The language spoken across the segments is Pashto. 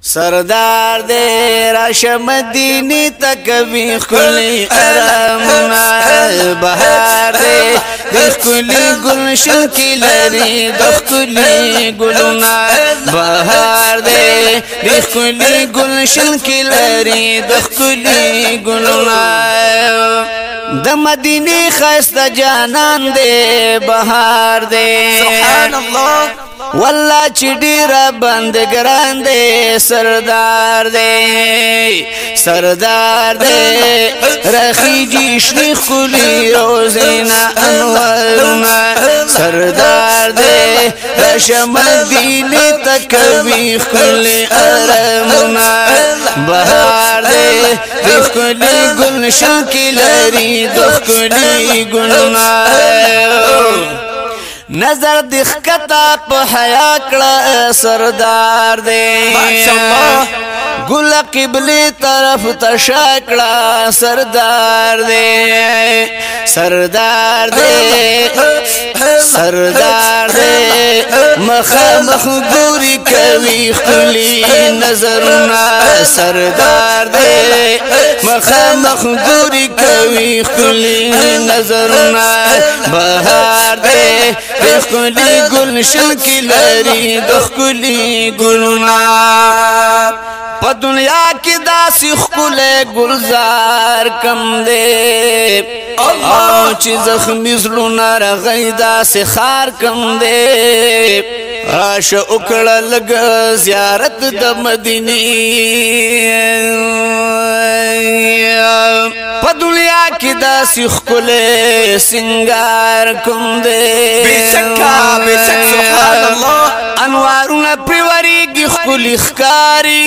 سردار دے راشه مدینی تکوی خلی ارامنا بہار دے دخ کلی گلشن کی لری دخ کلی گلنا بہار دے دخ کلی گلشن کی لری دخ کلی گلنا د مدینی خست جانان دے بہار دے سبحان اللہ والله چې ډیره بندګران دې سردار دې سردار دې رخیجی شیخ کلی روزینا انورنا سردار دې رشم مدینه تکوی کلی ارمنا بهار دې کلی گلشن کی لری دخ کلی گلنا نظر دخکتا پا حیا کڑا سردار دے ماشاءاللہ گل قبلی طرف تشاکڑا سردار دے سردار دے سردار دے مخامخ گوری کوی خلی نظرنا سردار دے مخامخ گوری کوی خلی نظرنا بہار دے دخلی گلشن کی لری دخلی گلنا پا دنیا کی داسی خکولے گلزار کم دے او چی زخمی زلونا رغی داسی خار کم دے راش اکڑا لگ زیارت دا مدینی پا دنیا کی داسی خکولے سنگار کم دے بے شک سبحان اللہ انوارنا پریوری گی خکولی خکاری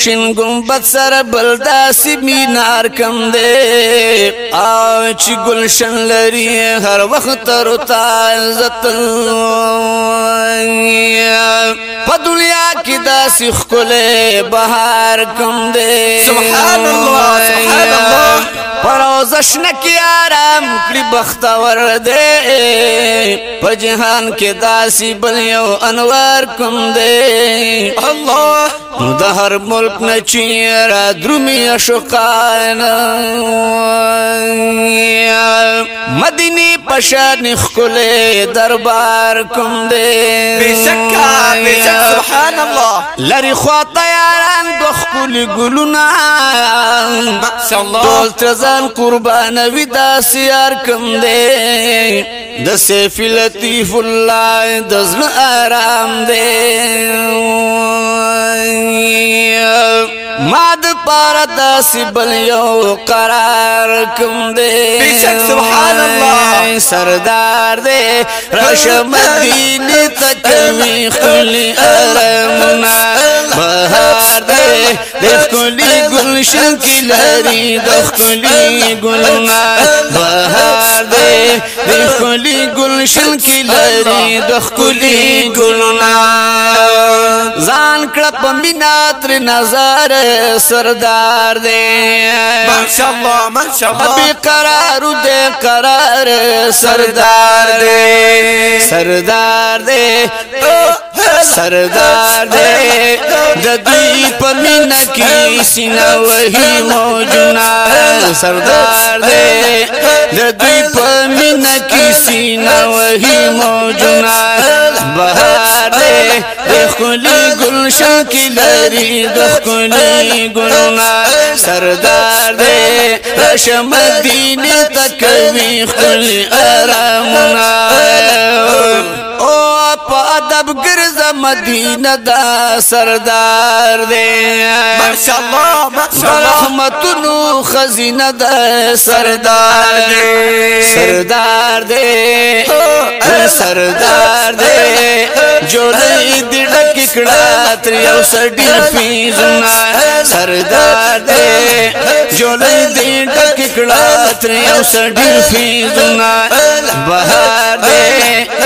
شن گنبت سر بلداسی مینار کم دے آج گلشن لری ہر وقت روتا عزت پا دنیا کی داسی خکولے بہار کم دے سبحان اللہ سبحان اللہ پروزش نکی آرام کلی بختور دے پا جہان کے داسی بلیو انوار کم دے اللہ دہر ملک نچیرا درمی اشقائنا مدینی پشان خکولے دربار کم دے بے شک سبحان اللہ لری خواتا یاران دخ کلی گلونا ماشاءاللہ دول ترزان قربان ویدا سیار کم دے د سیف لطیف اللہ دزن آرام دے ماد پارا داسی بلیو قرار کم دے بے شک سبحان اللہ سردار دے رش مدینی تکوی خلی ارمنا بہار دے دخ کلی گلشن کی لری دخ کلی گلنا بہار دے دخ کلی گلشن کی لری دخ کلی گلنا زان کڑپ میناتر نظر سردار دے ماشاءاللہ ماشاءاللہ ابھی قرار دے قرار سردار دے سردار دے سردار دے ددی پمین کی سینہ وہی موجنا سردار دے ددی پمین کی سینہ وہی موجنا بہار دے دخلی گلشن کی لری دخلی گلنا سردار دے رش مدینی تکوی خلی ارامنا او پا ادب گرز مدینہ دا سردار دے ماشاءاللہ ماشاءاللہ رحمتنو خزینہ دا سردار دے سردار دے سردار دے جو لئی دڑک کڑا تریو سڑی فیزنا سردار دے جو لئی دڑک کڑا تریو سڑی فیزنا بہار دے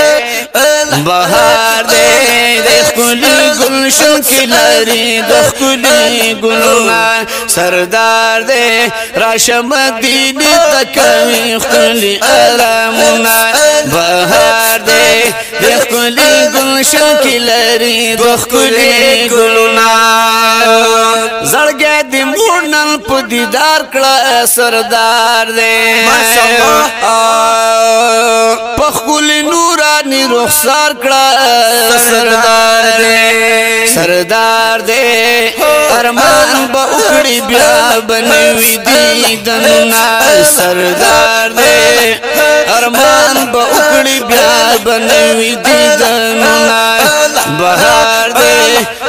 بہار دے دخ کلی گلشن کی لری دخ کلی گلنا سردار دے راش مدینی تکوی خلی ارمنا بہار دے دخ کلی گلشن کی لری دخ کلی گلنا نن په دیدار کړه سردار دې ماشاءالله په خپل نورانی رخسار کړه سردار دې سردار دې ارمان به وکړي بیا بنوي دیدنونه سردار دې ارمان به وکړي بیا بنوي دیدنونه بهار دې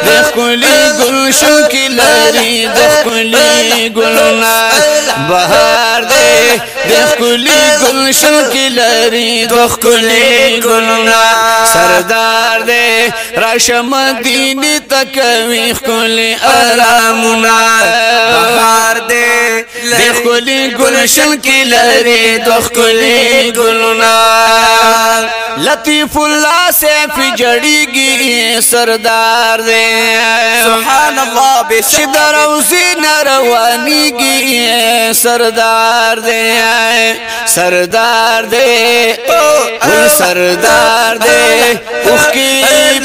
د خپلې گلشن کې لري د خپلې ګلونه بهار دې د خپلې گلشن کې لري د خپلې ګلونه سردار دې راشه مدینه تکوي خپلې آرامونه بهار دې د خپلې گلشن کې لري د خپلې ګلونه لطیف الله سیف جړیږي سردار دې سبحان الله چې دروزي روانيږي سردار دې سردار دې سردار دې اوخي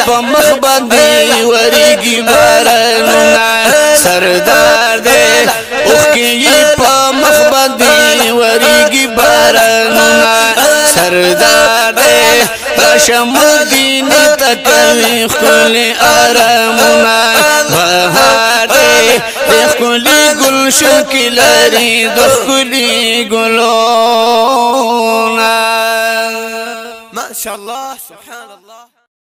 په مخ باندې وريږي بارانونه سردار دې اوخي په مخ باندې وريږي بارانونه سردار دې راشه مدینه تکوي خپلې آرامونه بهار دې د خپلې گلشن کې لري د خپلې ګلونه ما شاء الله سبحان الله